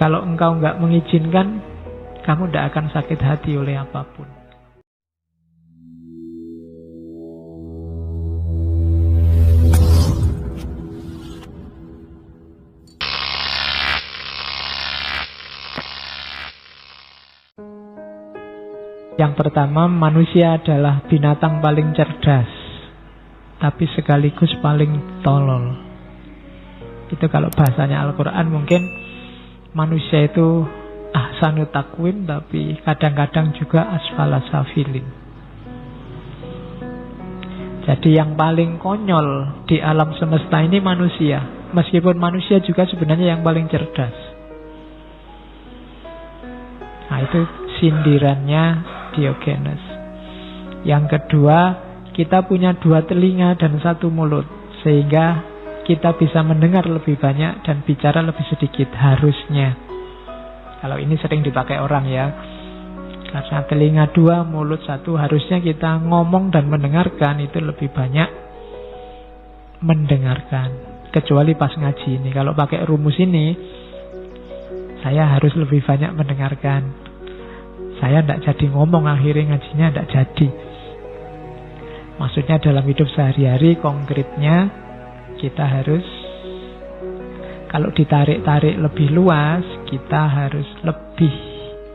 Kalau engkau nggak mengizinkan, kamu tidak akan sakit hati oleh apapun. Yang pertama, manusia adalah binatang paling cerdas, tapi sekaligus paling tolol. Itu kalau bahasanya Al-Quran, mungkin manusia itu ahsanu takwim, tapi kadang-kadang juga asfala safilin. Jadi yang paling konyol di alam semesta ini manusia. Meskipun manusia juga sebenarnya yang paling cerdas. Nah, itu sindirannya Diogenes. Yang kedua, kita punya 2 telinga dan 1 mulut, sehingga kita bisa mendengar lebih banyak dan bicara lebih sedikit, harusnya. Kalau ini sering dipakai orang ya, karena telinga 2, mulut 1, harusnya kita ngomong dan mendengarkan itu lebih banyak mendengarkan. Kecuali pas ngaji ini, kalau pakai rumus ini, saya harus lebih banyak mendengarkan. Saya tidak jadi ngomong, akhirnya ngajinya tidak jadi. Maksudnya dalam hidup sehari-hari, konkretnya kita harus, kalau ditarik-tarik lebih luas, kita harus lebih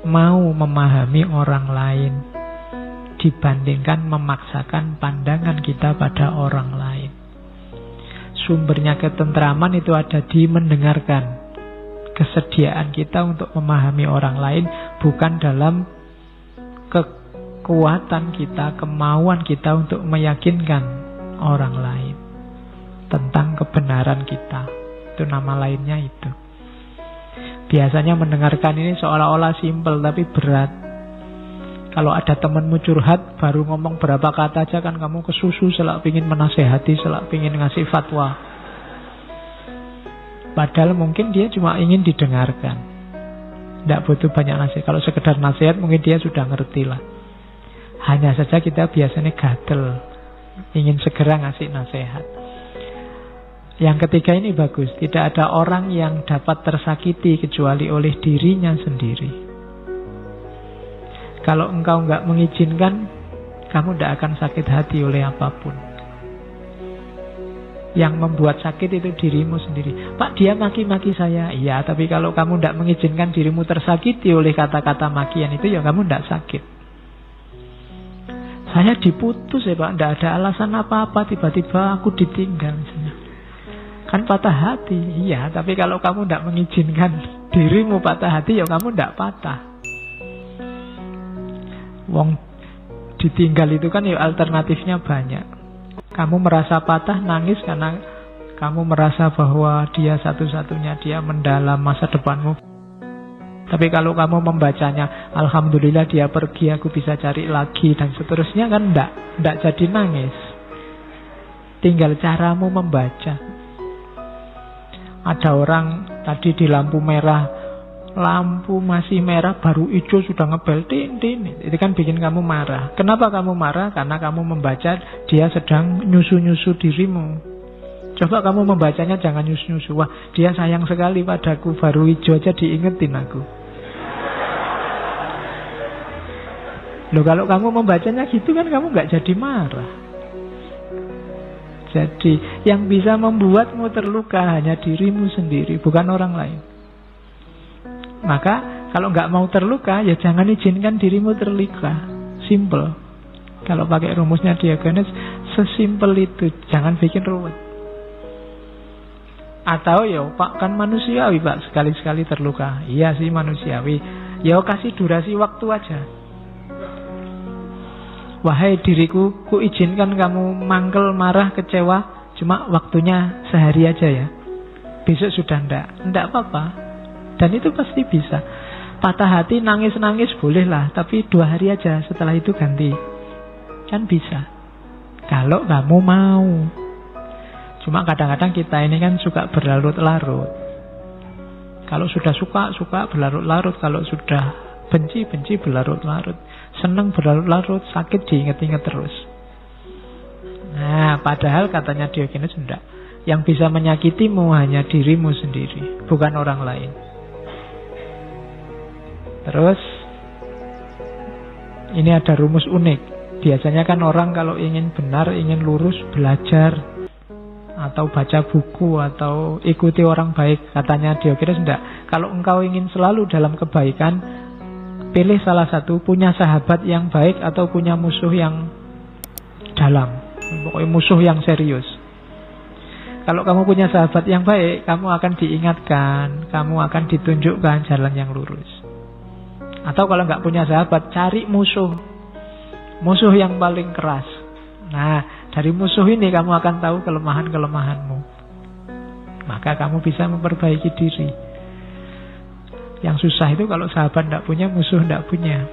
mau memahami orang lain dibandingkan memaksakan pandangan kita pada orang lain. Sumbernya ketentraman itu ada di mendengarkan. Kesediaan kita untuk memahami orang lain bukan dalam kekuatan kita, kemauan kita untuk meyakinkan orang lain tentang kebenaran kita. Itu nama lainnya itu. Biasanya mendengarkan ini seolah-olah simpel, tapi berat. Kalau ada temanmu curhat, baru ngomong berapa kata aja kan kamu kesusu, selak pingin menasehati, selak pingin ngasih fatwa. Padahal mungkin dia cuma ingin didengarkan, tidak butuh banyak nasihat. Kalau sekedar nasihat mungkin dia sudah ngerti lah. Hanya saja kita biasanya gatel, ingin segera ngasih nasihat. Yang ketiga ini bagus. Tidak ada orang yang dapat tersakiti kecuali oleh dirinya sendiri. Kalau engkau nggak mengizinkan, kamu tidak akan sakit hati oleh apapun. Yang membuat sakit itu dirimu sendiri. Pak, dia maki-maki saya. Iya, tapi kalau kamu tidak mengizinkan dirimu tersakiti oleh kata-kata makian itu, ya kamu tidak sakit. Saya diputus ya Pak, tidak ada alasan apa-apa, tiba-tiba aku ditinggal misalnya. Kan patah hati. Iya, tapi kalau kamu tidak mengizinkan dirimu patah hati, ya kamu tidak patah. Wong ditinggal itu kan ya alternatifnya banyak. Kamu merasa patah, nangis karena kamu merasa bahwa dia satu-satunya, dia mendalam masa depanmu. Tapi kalau kamu membacanya, alhamdulillah dia pergi, aku bisa cari lagi, dan seterusnya, kan enggak jadi nangis. Tinggal caramu membaca. Ada orang tadi di lampu merah, lampu masih merah, baru hijau sudah ngebel, tin. Itu kan bikin kamu marah. Kenapa kamu marah? Karena kamu membaca dia sedang nyusu-nyusu dirimu. Coba kamu membacanya jangan nyusu-nyusu. Wah, dia sayang sekali padaku, baru hijau aja diingetin aku. Loh, kalau kamu membacanya gitu kan kamu nggak jadi marah. Jadi yang bisa membuatmu terluka hanya dirimu sendiri, bukan orang lain. Maka kalau nggak mau terluka, ya jangan izinkan dirimu terluka. Simple. Kalau pakai rumusnya Diogenes, sesimpel itu. Jangan bikin ruwet. Atau ya Pak, kan manusiawi Pak, sekali-sekali terluka. Iya sih manusiawi. Ya kasih durasi waktu aja. Wahai diriku, ku izinkan kamu mangkel, marah, kecewa, cuma waktunya sehari aja ya. Besok sudah ndak apa-apa. Dan itu pasti bisa. Patah hati, nangis-nangis bolehlah, tapi 2 hari aja, setelah itu ganti. Kan bisa. Kalau kamu mau. Cuma kadang-kadang kita ini kan suka berlarut-larut. Kalau sudah suka berlarut-larut. Kalau sudah benci berlarut-larut. Senang berlarut-larut, sakit diinget-inget terus. Nah, padahal katanya Diogenes enggak. Yang bisa menyakitimu hanya dirimu sendiri, bukan orang lain. Terus ini ada rumus unik. Biasanya kan orang kalau ingin benar, ingin lurus, belajar atau baca buku atau ikuti orang baik. Katanya Diogenes, enggak. Kalau engkau ingin selalu dalam kebaikan, pilih salah satu, punya sahabat yang baik atau punya musuh yang dalam. Pokoknya musuh yang serius. Kalau kamu punya sahabat yang baik, kamu akan diingatkan, kamu akan ditunjukkan jalan yang lurus. Atau kalau nggak punya sahabat, cari musuh. Musuh yang paling keras. Nah, dari musuh ini kamu akan tahu kelemahan-kelemahanmu. Maka kamu bisa memperbaiki diri. Yang susah itu kalau sahabat nggak punya, musuh nggak punya.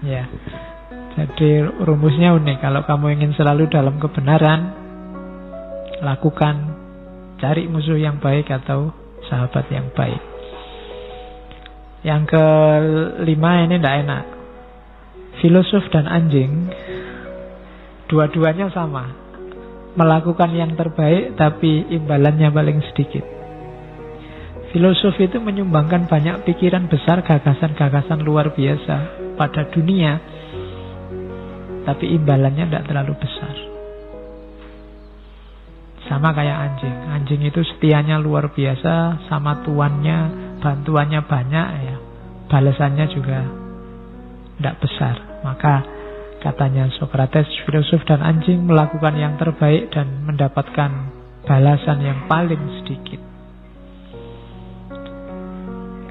Ya. Jadi rumusnya unik. Kalau kamu ingin selalu dalam kebenaran, lakukan, cari musuh yang baik atau sahabat yang baik. Yang kelima ini tidak enak. Filosof dan anjing, dua-duanya sama, melakukan yang terbaik tapi imbalannya paling sedikit. Filosof itu menyumbangkan banyak pikiran besar, gagasan-gagasan luar biasa pada dunia, tapi imbalannya tidak terlalu besar. Sama kayak anjing. Anjing itu setianya luar biasa sama tuannya, bantuannya banyak ya. Balasannya juga tidak besar. Maka katanya Sokrates, filosof dan anjing melakukan yang terbaik dan mendapatkan balasan yang paling sedikit.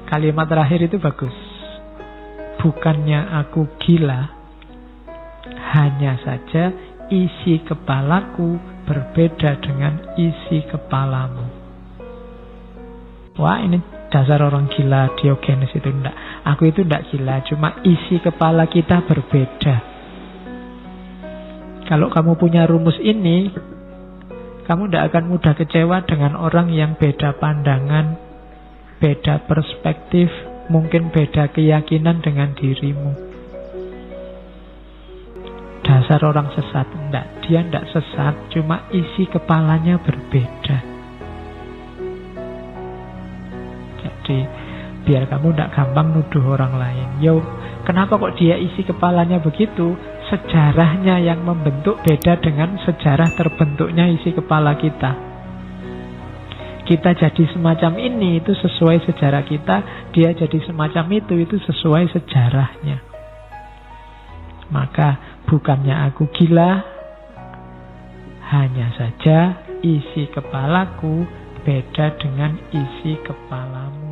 Kalimat terakhir itu bagus. Bukannya aku gila, hanya saja isi kepalaku berbeda dengan isi kepalamu. Wah, ini dasar orang gila Diogenes itu. Enggak, aku itu enggak gila, cuma isi kepala kita berbeda. Kalau kamu punya rumus ini, kamu tidak akan mudah kecewa dengan orang yang beda pandangan, beda perspektif, mungkin beda keyakinan dengan dirimu. Dasar orang sesat. Enggak, dia enggak sesat, cuma isi kepalanya berbeda. Jadi biar kamu enggak gampang nuduh orang lain. Yo, kenapa kok dia isi kepalanya begitu? Sejarahnya yang membentuk beda dengan sejarah terbentuknya isi kepala kita. Kita jadi semacam ini, itu sesuai sejarah kita. Dia jadi semacam itu sesuai sejarahnya. Maka bukannya aku gila, hanya saja isi kepalaku beda dengan isi kepalamu.